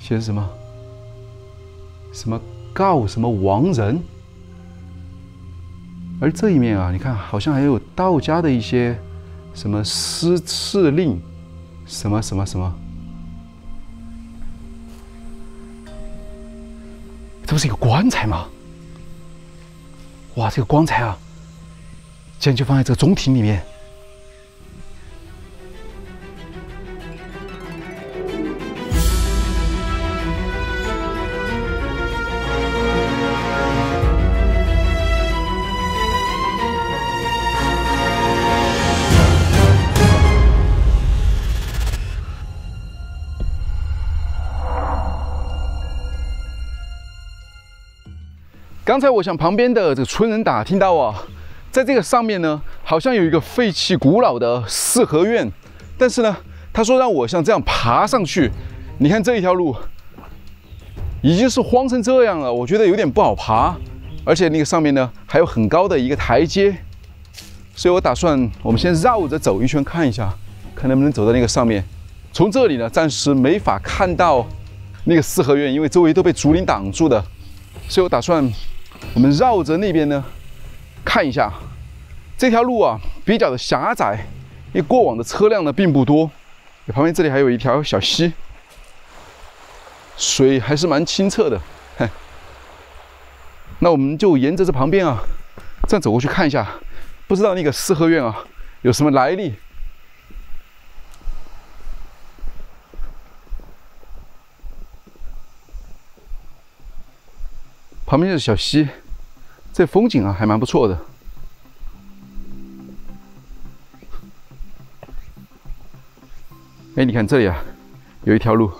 寫的什麼？什麼告什麼亡人？而這一面啊，你看好像還有道家的一些什麼敕令，什么。这不是一個棺材嗎？哇，這個棺材啊，竟然就放在這個中庭裡面。刚才我向旁邊的這個村人打聽到啊，在這個上面呢，好像有一個廢棄古老的四合院，但是呢，他說讓我像這樣爬上去。你看這一條路已經是荒成這樣了，我覺得有點不好爬，而且那個上面呢還有很高的一個台階，所以我打算我們先繞着走一圈看一下，看能不能走到那個上面。從這裡呢，暫時沒法看到那個四合院，因為周圍都被竹林擋住的，所以我打算。我們繞着那邊呢，看一下這條路啊，比較的狹窄，因為過往的車輛呢並不多。旁邊這裡還有一條小溪，水還是蠻清澈的。那我們就沿着這旁邊啊，這樣走過去看一下，不知道那個四合院啊有什麼來歷。旁邊就是小溪，這風景啊還蠻不錯的。哎，你看這裡啊，有一條路。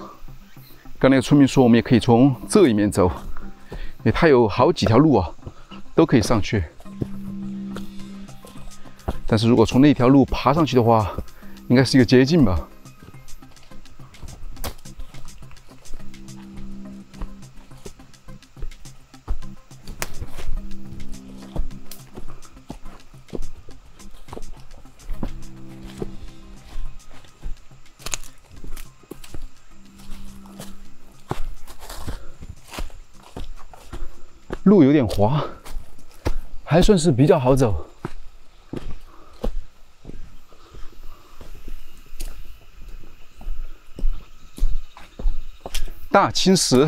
剛那個村民說，我們也可以從這裡面走。哎，它有好幾條路啊，都可以上去。但是如果從那條路爬上去的話，應該是一個捷徑吧。路有點滑，還算是比較好走。大青石，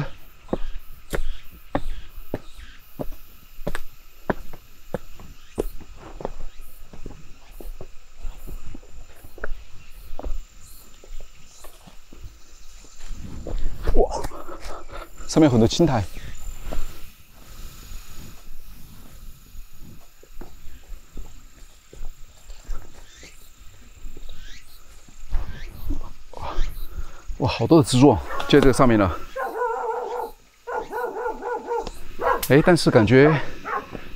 哇，上面有很多青苔。哇，好多的蜘蛛就在这個上面了。哎，但是感覺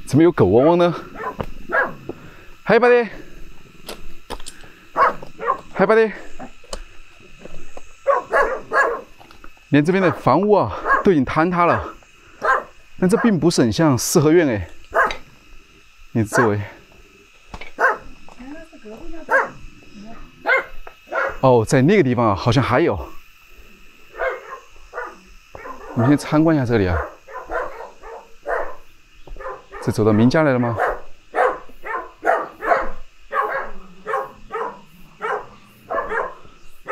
怎麼有狗汪汪呢？嗨，buddy，嗨，buddy，連這邊的房屋啊都已經坍塌了，但這並不是很像四合院哎。你周圍。哦，在那個地方啊，好像還有。我們先參觀一下這裡啊。這走到民家來了嗎？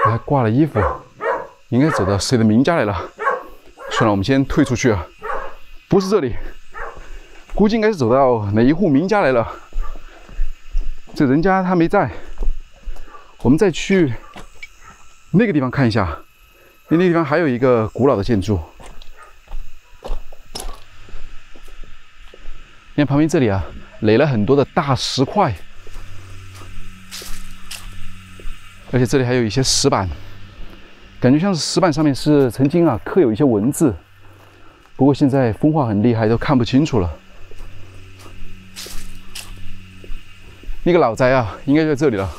還掛了衣服，應該走到誰的民家來了？算了，我們先退出去啊。不是這裡，估計應該是走到哪一戶民家來了。這人家他沒在，我們再去那個地方看一下，因為那地方還有一個古老的建築。你看旁邊這裡啊，壘了很多的大石塊，而且這裡還有一些石板，感覺像是石板上面是曾經啊刻有一些文字，不過現在風化很厲害，都看不清楚了。那個老宅啊，應該就在這裡了。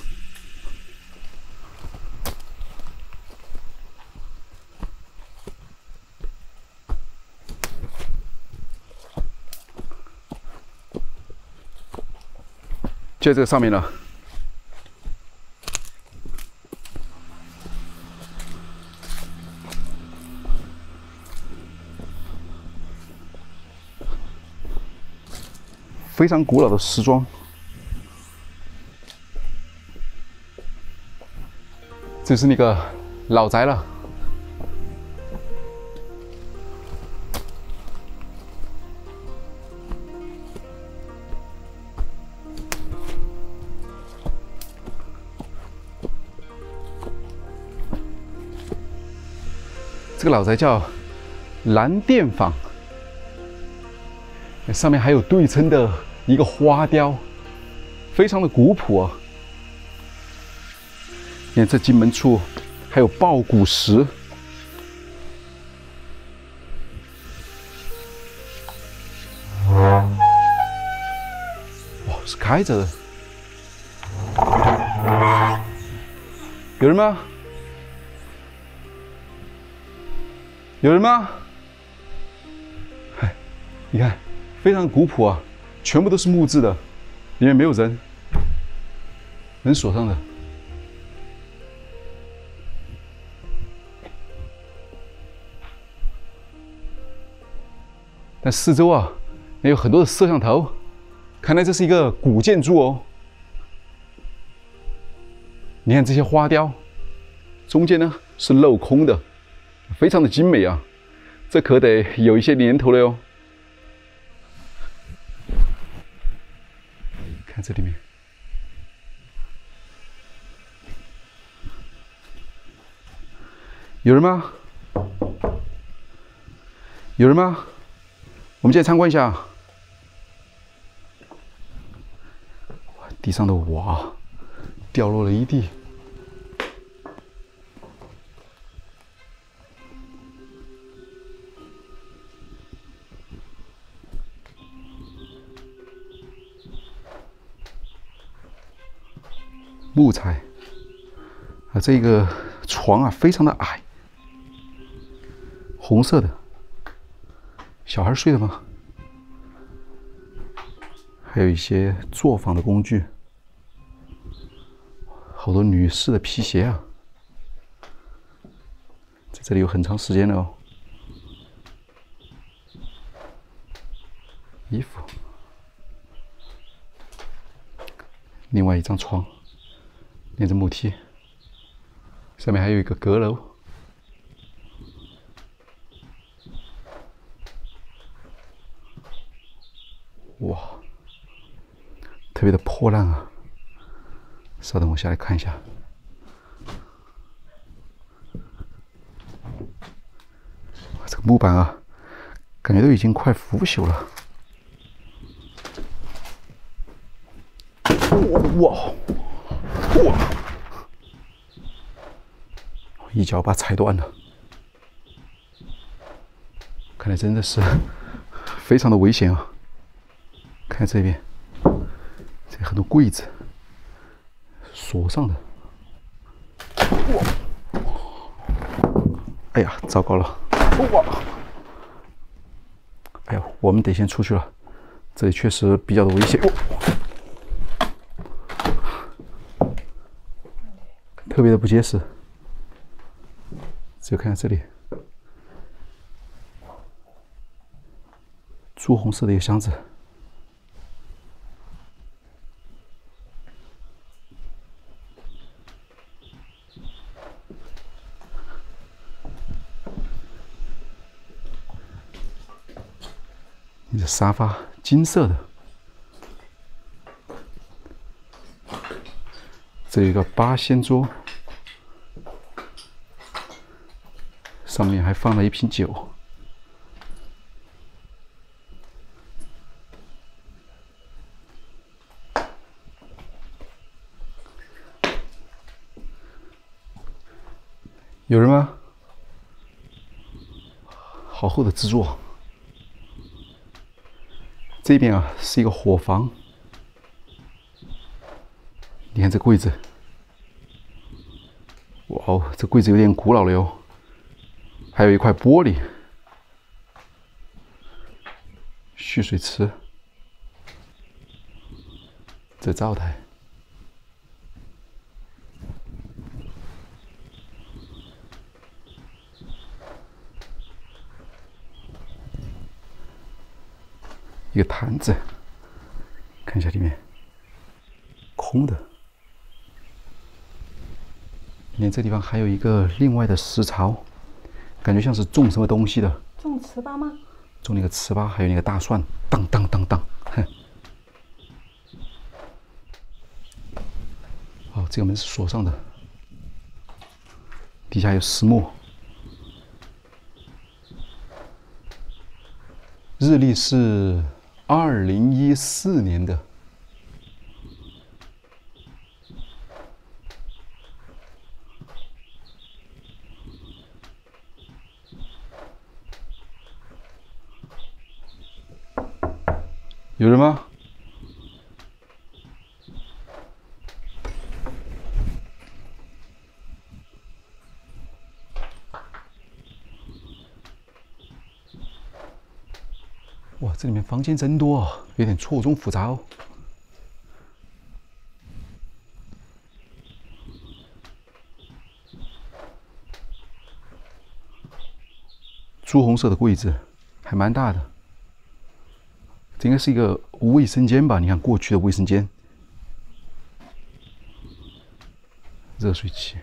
就在這個上面了。非常古老的石樁。这是那个老宅了。这个老宅叫蓝靛坊，上面还有对称的一个花雕，非常的古朴啊。你看这进门处还有抱鼓石，哇，是开着的。有人吗？有人吗？哎，你看，非常古朴啊，全部都是木质的，里面没有人，门锁上的。但四周啊，也有很多的摄像头，看来这是一个古建筑哦。你看这些花雕，中间呢是镂空的。非常的精美啊，这可得有一些年头了哟。看这里面，有人吗？有人吗？我们进来參觀一下。地上的瓦掉落了一地。木材啊，这个床啊非常的矮，红色的，小孩睡的吗？还有一些作坊的工具，好多女士的皮鞋啊，在这里有很长时间了哦。衣服，另外一张床。连着木梯，上面还有一个閣樓。哇，特別的破爛啊！稍等，我下來看一下。這個木板啊，感覺都已經快腐朽了。哇！哇！一腳把踩斷了，看來真的是非常的危險啊！看這邊，這很多櫃子鎖上的。哇！哎呀，糟糕了！哇！哎呀，我們得先出去了，這裡確實比較的危險。特別的不結實，只有看看這裡，朱紅色的一個箱子，你的沙發金色的，這有一個八仙桌。上面還放了一瓶酒，有人嗎？好厚的蜘蛛啊！這邊啊是一個伙房，你看這櫃子，哇哦，這櫃子有點古老了喲。還有一塊玻璃，蓄水池，這灶台，一個壇子，看一下裡面，空的。連這地方還有一個另外的石槽，感覺像是種什麼東西的。種糍粑嗎？种那個糍粑，還有那個大蒜，當當當當。哼。哦，這個門是鎖上的，底下有石磨。日曆是2014年的。有人嗎？哇，这裡面房間真多啊，有點錯綜複雜哦。朱紅色的櫃子，還蠻大的。這應該是一個衛生間吧？你看過去的衛生間，熱水器。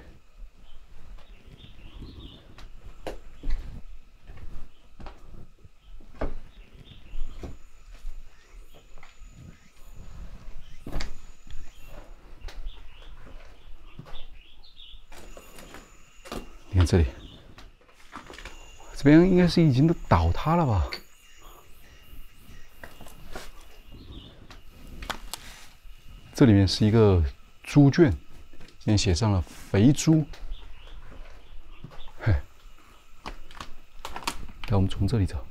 你看这裡，這邊應該是已經都倒塌了吧？這裡面是一個豬圈，裡面寫上了“肥豬”。嘿，那我們從這裡走。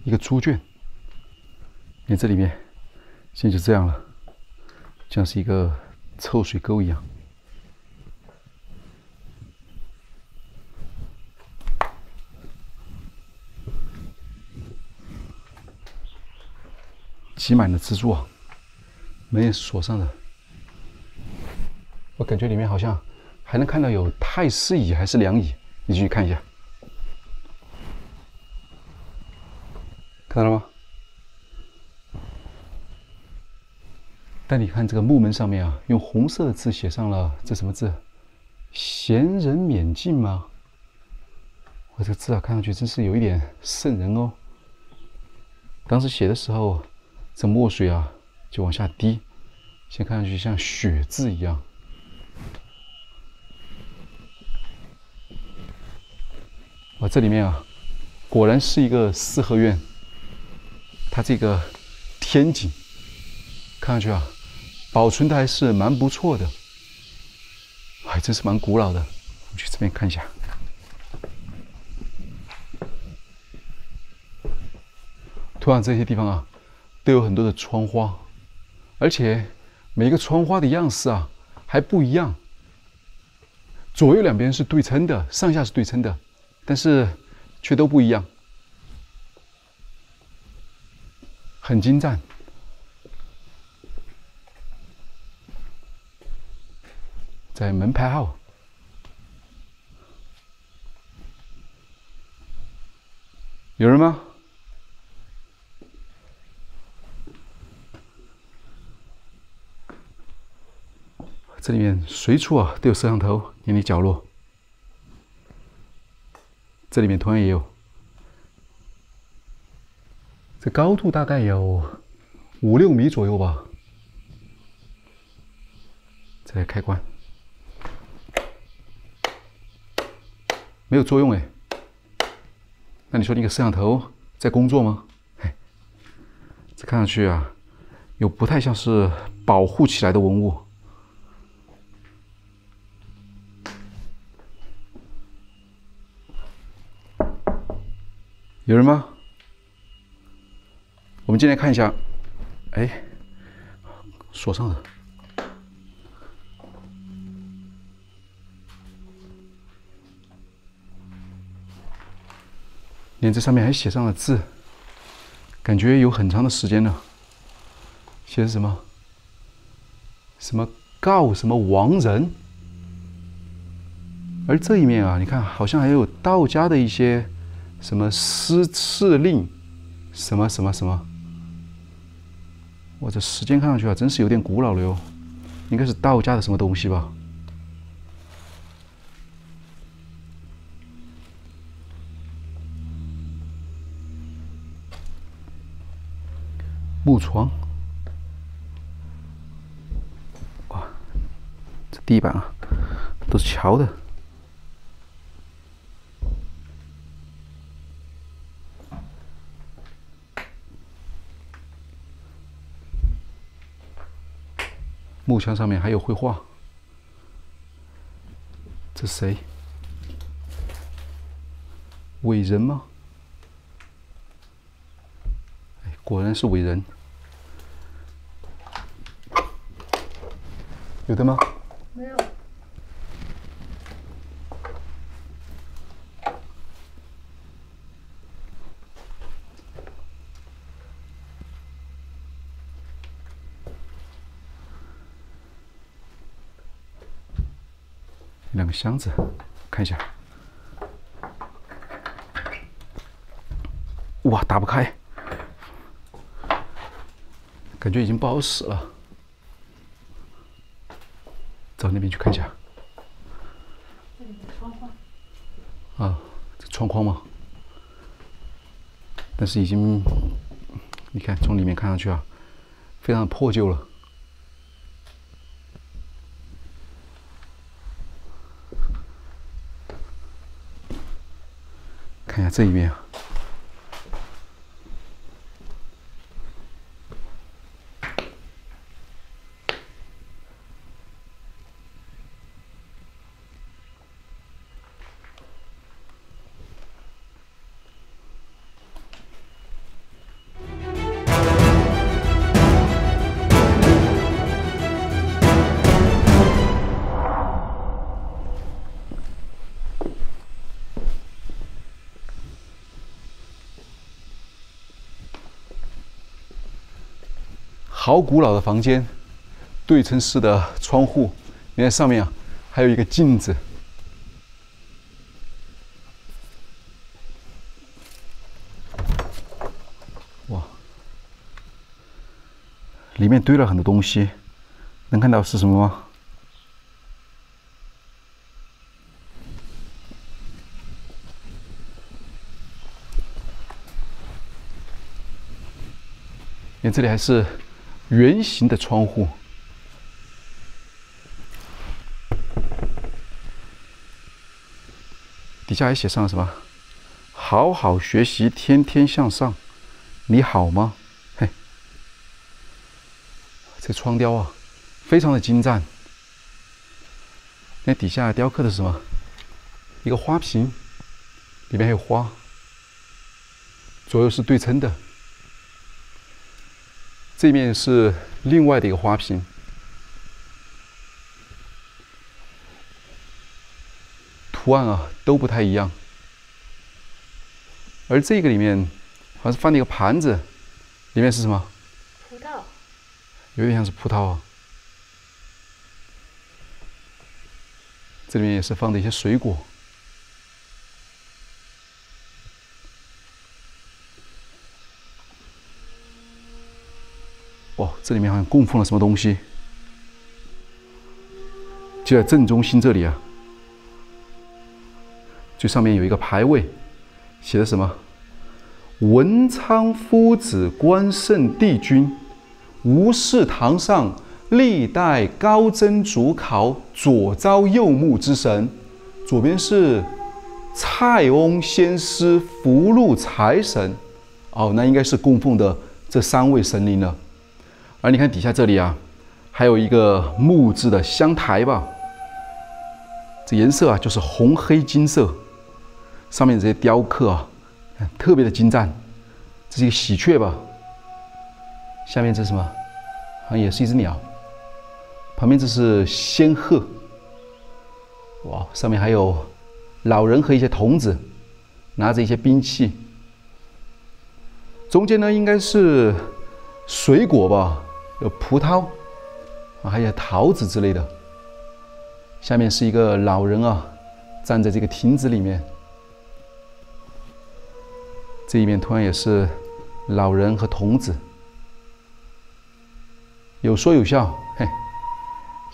一個豬圈，你看這裡面。現在就這樣了，像是一個臭水溝一樣。擠滿了蜘蛛網，門也是鎖上的。我感覺裡面好像還能看到有太師椅還是涼椅，你進去看一下，看到了嗎？但你看這個木門上面啊，用紅色的字寫上了這什麼字？閒人免進嗎？我這個字啊，看上去真是有一點瘆人哦。當時寫的時候，這墨水啊就往下滴，現在看上去像血字一樣。啊，這裡面啊，果然是一個四合院。它這個天井，看上去啊。保存的還是蠻不錯的，還真是蠻古老的。我們去這邊看一下。圖上這些地方啊，都有很多的窗花，而且每個窗花的樣式啊還不一樣。左右兩邊是對稱的，上下是对稱的，但是卻都不一樣，很精湛。在門牌號，有人嗎？這裡面隨處啊都有攝像頭，眼裡角落。這裡面同樣也有，這高度大概有5-6米左右吧。再來開關。沒有作用哎，那你說那個攝像頭在工作嗎？嘿，這看上去啊，有不太像是保護起來的文物。有人嗎？我們進來看一下。哎，鎖上了。连這上面還寫上了字，感覺有很長的時間了。写的什麼？什么告什么亡人？而這一面啊，你看好像還有道家的一些什麼敕令，什麼什麼什麼。我这时間看上去啊，真是有點古老了喲，應該是道家的什麼東西吧？木床，哇，這地板啊都是橋的。木牆上面還有繪畫，這誰？偉人嗎？哎，果然是偉人。有的嗎？沒有。两個箱子，看一下。哇，打不開，感覺已經不好使了。走那邊去看一下。啊，這窗框嘛，但是已經，你看從裡面看上去啊，非常的破舊了。看一下這一面啊。好古老的房間，对称式的窗戶，你看上面啊，還有一個鏡子。哇，裡面堆了很多東西，能看到是什麼嗎？你看這裡還是圓形的窗戶，底下還寫上了什麼？好好學習，天天向上。你好嗎？嘿，這窗雕啊，非常的精湛。那底下雕刻的是什麼？一個花瓶，裡面還有花，左右是對稱的。這面是另外的一個花瓶，圖案啊都不太一樣。而這個裡面好像是放了一個盤子，裡面是什麼？葡萄，有點像是葡萄啊。這裡面也是放的一些水果。哦，這裡面好像供奉了什麼東西，就在正中心這裡啊。最上面有一個牌位，寫的什麼？文昌夫子關聖帝君，吳氏堂上歷代高僧主考，左招右目之神。左邊是蔡翁先師福祿財神，哦，那應該是供奉的這3位神靈了。而你看底下這裡啊，還有一個木質的香台吧，這顏色啊就是紅黑金色，上面這些雕刻啊，特別的精湛。這是一個喜鵲吧，下面這是什麼？好像也是一隻鳥。旁邊這是仙鶴，哇，上面還有老人和一些童子拿着一些兵器。中間呢应該是水果吧，有葡萄啊，還有桃子之類的。下面是一個老人啊，站在這個亭子裡面。這一面同樣也是老人和童子，有說有笑，嘿。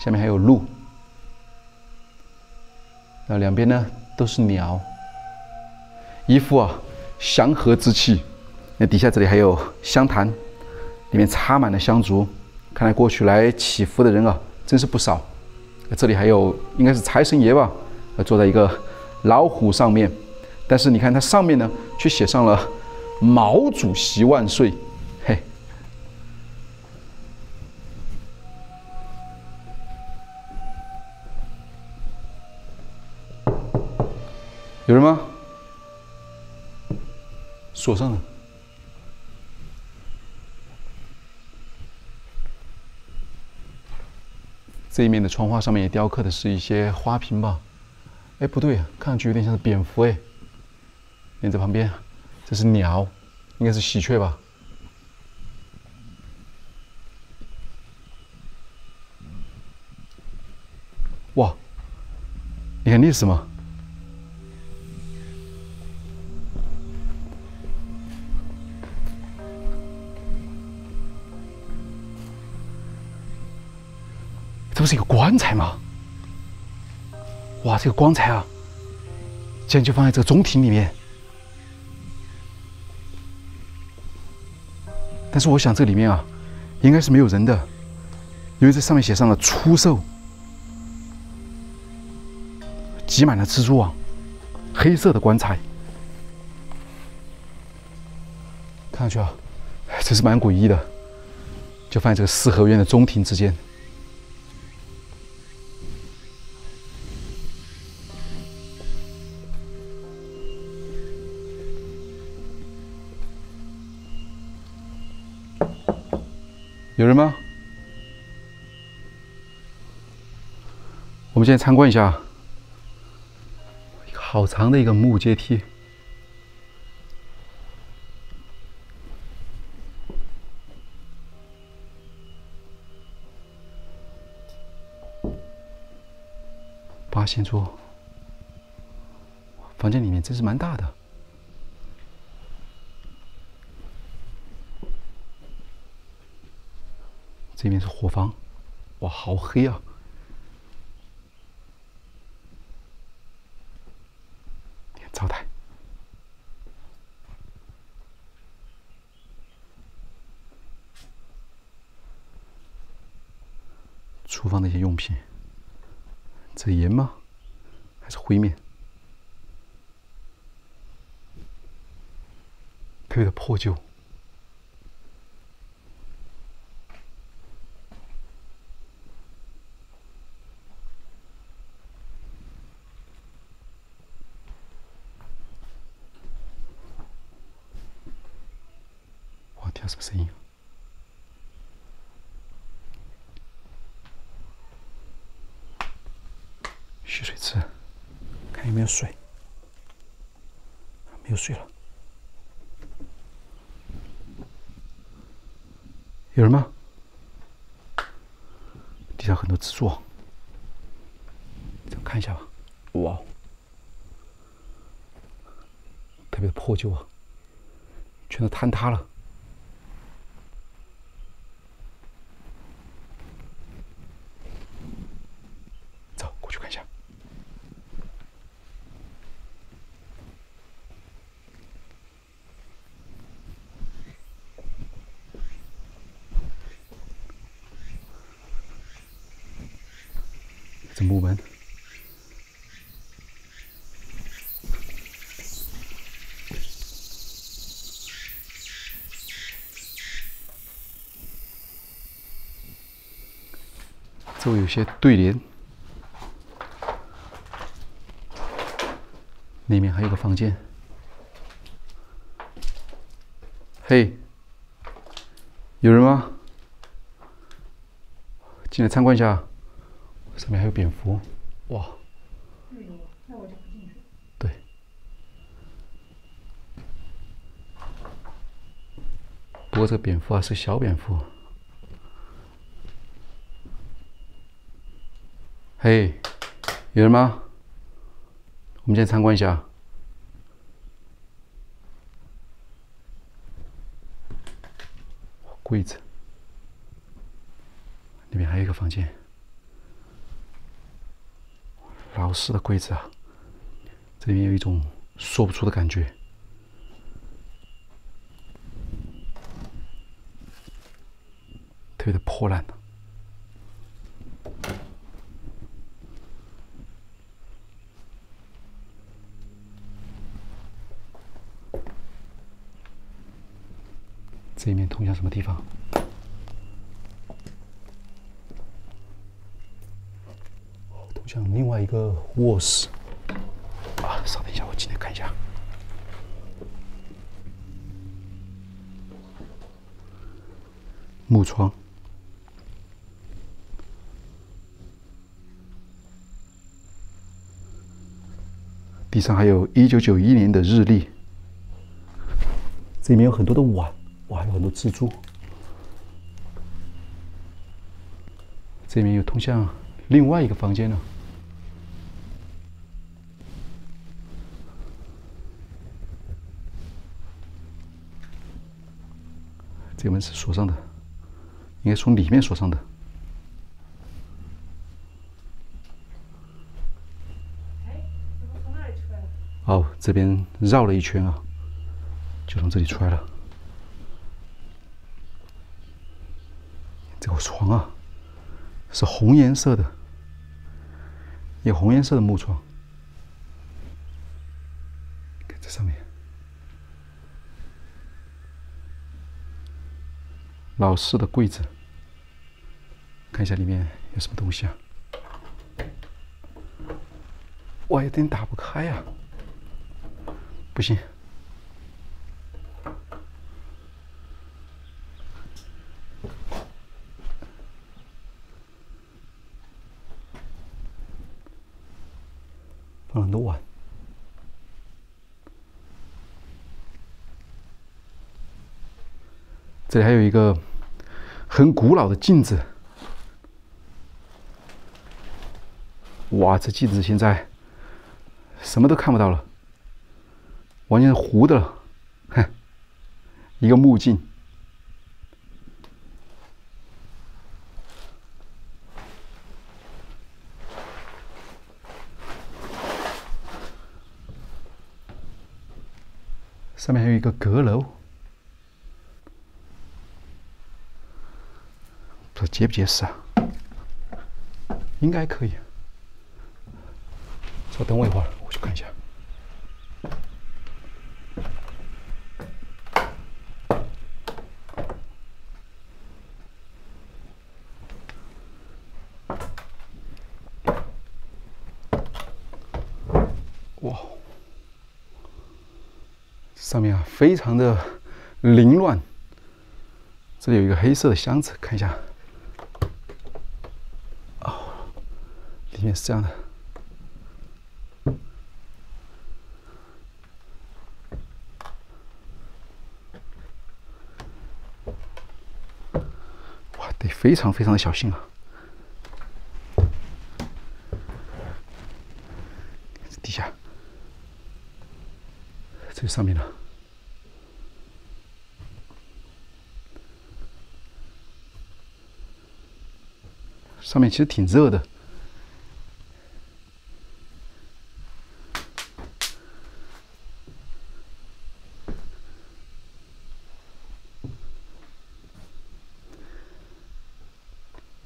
下面還有鹿，那兩邊呢都是鳥，一副啊祥和之氣。那底下這裡還有香壇，裡面插滿了香燭，看來過去來祈福的人啊真是不少。這裡還有應該是財神爺吧，坐在一個老虎上面，但是你看它上面呢卻寫上了“毛主席萬歲”，嘿。有人嗎？鎖上了。這一面的窗花上面也雕刻的是一些花瓶吧？哎，不对，看上去有點像是蝙蝠哎。你在旁邊，這是鳥，應該是喜鵲吧？哇，你看那是什麼？这不是一個棺材嗎？哇，這個棺材啊，竟然就放在這個中庭裡面。但是我想這裡面啊，應該是沒有人的，因為這上面寫上了“出售”，擠滿了蜘蛛網，黑色的棺材，看上去啊，真是蠻詭異的，就放在這個四合院的中庭之間。有人嗎？我們先參觀一下，一個好長的一個木階梯，八仙桌，房间裡面真是蠻大的。這邊是伙房，哇，好黑啊！灶台，廚房的一些用品，這鹽嗎？還是灰面？特別的破舊。听什么声音？蓄水池，看有没有水。没有水了。有人嗎？地上很多蜘蛛網，咱看一下吧。哇，特別的破舊啊，全都坍塌了。走，過去看一下。这木門。 周圍有些對聯，那面還有個房間。嘿，有人嗎？進來參觀一下。上面還有蝙蝠，哇！那我就不進去。對。不過這個蝙蝠啊是小蝙蝠。嘿，有人嗎？我們先參觀一下。櫃子，裡面還有一個房間。老式的櫃子啊，這裡面有一種說不出的感覺。特別的破爛。這一面通向什麼地方？通向另外一個卧室。啊，稍等一下，我进来看一下。木窗。地上還有1991年的日曆。這裡面有很多的碗，哇，还有很多蜘蛛。這裡面有通向另外一個房間呢。这个门是锁上的，应该从里面锁上的。哦，这边繞了一圈啊，就從這裡出來了。這個床啊，是紅顏色的，有紅顏色的木床。看這上面，老式的櫃子，看一下裡面有什麼東西啊？哇，有點打不開啊！不行，放了很多碗。這裡還有一個很古老的鏡子。哇，這鏡子現在什麼都看不到了。完全是糊的了，哼，一個木鏡。上面還有一個閣樓，不知道結不結實啊？應該可以。稍等我一會兒，我去看一下。哇，上面啊非常的凌亂。這裡有一個黑色的箱子，看一下。哦，裡面是這樣的。哇，得非常非常的小心啊。底下。这个上面呢，上面其實挺熱的。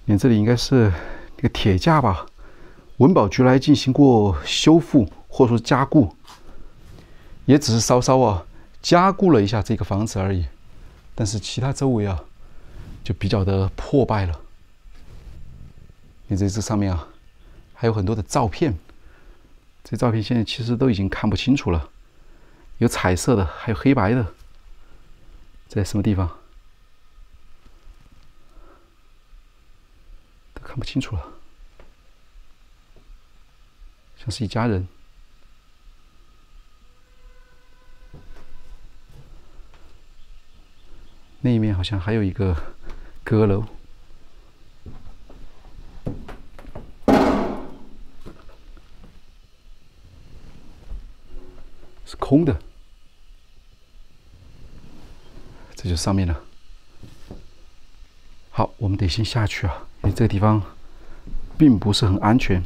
你這裡應該是那個鐵架吧？文保局來進行過修復或者說加固。也只是稍稍啊加固了一下這個房子而已，但是其他周圍啊就比較的破敗了。你這上面啊還有很多的照片，這照片現在其實都已經看不清楚了，有彩色的，還有黑白的，在什麼地方都看不清楚了，像是一家人。那一面好像還有一個閣樓，是空的。這就是上面了。好，我們得先下去啊，因為这個地方並不是很安全，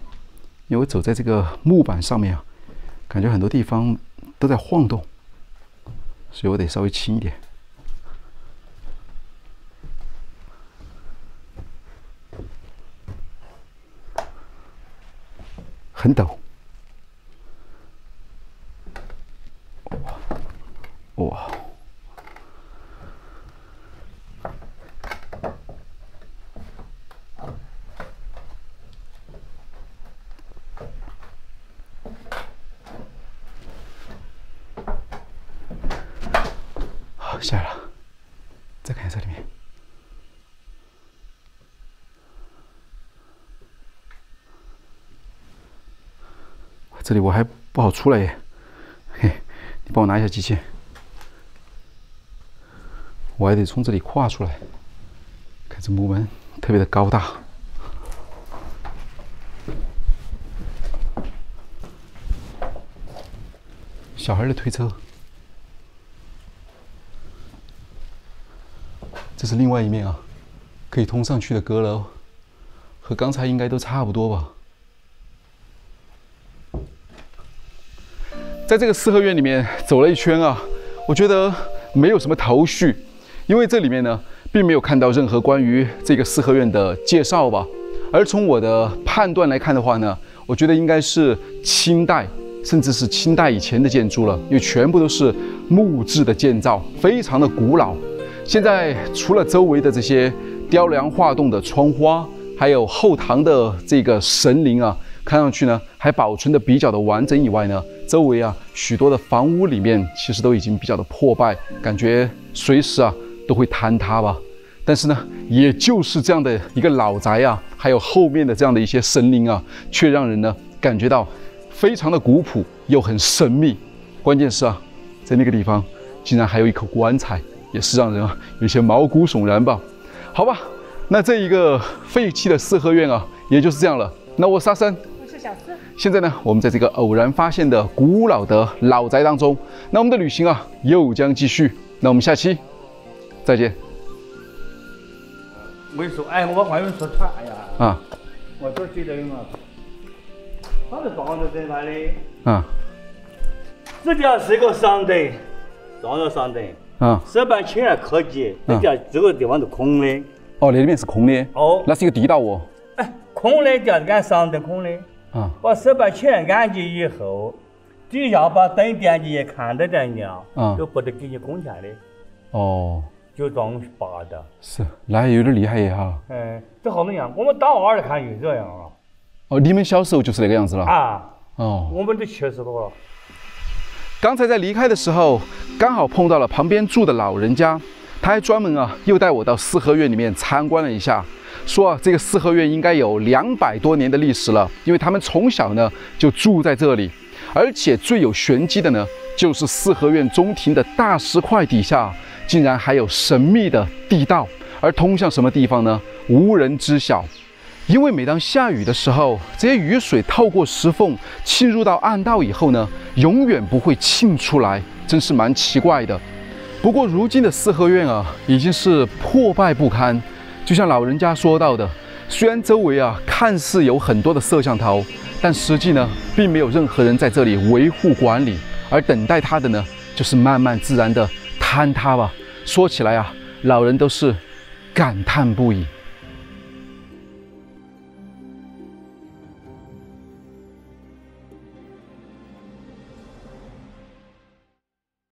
因為我走在這個木板上面啊，感覺很多地方都在晃動，所以我得稍微輕一點。很陡，哇！好，下来了，再看一下这里面。这里我還不好出來耶，嘿，你幫我拿一下機器，我還得從這裡跨出來。看這木門特別的高大，小孩的推車。這是另外一面啊，可以通上去的閣樓，和剛才應該都差不多吧。在這個四合院裡面走了一圈啊，我覺得沒有什麼頭緒，因為這裡面呢，並沒有看到任何關於這個四合院的介紹吧。而從我的判斷來看的話呢，我覺得應該是清代，甚至是清代以前的建築了，因為全部都是木質的建造，非常的古老。現在除了周圍的這些雕梁畫棟的窗花，還有後堂的這個神靈啊，看上去呢還保存的比較的完整以外呢，周圍啊許多的房屋裡面其實都已經比較的破敗，感覺隨時啊都會坍塌吧。但是呢，也就是這樣的一個老宅啊，還有後面的這樣的一些神靈啊，卻讓人呢感覺到非常的古樸又很神秘。關鍵是啊，在那個地方竟然還有一口棺材，也是讓人啊有些毛骨悚然吧。好吧，那這一個廢棄的四合院啊，也就是這樣了。那我沙僧，我是小四。現在呢，我們在這個偶然發現的古老的老宅當中，那我們的旅行啊又將繼續。那我們下期再見。沒說，哎，我還有說錯呀。啊。我都記得嘛。他是裝着這塊的。啊。這條是個商店，裝着商店。啊。石板青年科技，這個地方是空的。哦，那裡面是空的。哦。那是一個地道哦。哎，空的就是按商店空的。啊。把石板青年安進以後，底下把燈點進去，看得見了。啊。就不得給你工錢的。哦。就裝拔的，是，那有點厲害耶哈。這好多樣，我們當娃兒看就這樣啊。哦，你們小時候就是那個樣子了啊？哦，我們都70多了。剛才在離開的時候，剛好碰到了旁邊住的老人家，他還專門啊又帶我到四合院裡面參觀了一下，說啊這個四合院應該有200多年的歷史了，因為他們從小呢就住在這裡，而且最有玄機的呢，就是四合院中庭的大石塊底下，竟然還有神秘的地道，而通向什麼地方呢？無人知曉。因為每當下雨的時候，這些雨水透過石縫沁入到暗道以後呢，永遠不會沁出來，真是蠻奇怪的。不過如今的四合院啊，已經是破敗不堪。就像老人家說到的，雖然周圍啊看似有很多的攝像頭，但實際呢，並沒有任何人在這裡維護管理，而等待它的呢，就是慢慢自然的坍塌吧。說起來啊，老人都是感嘆不已。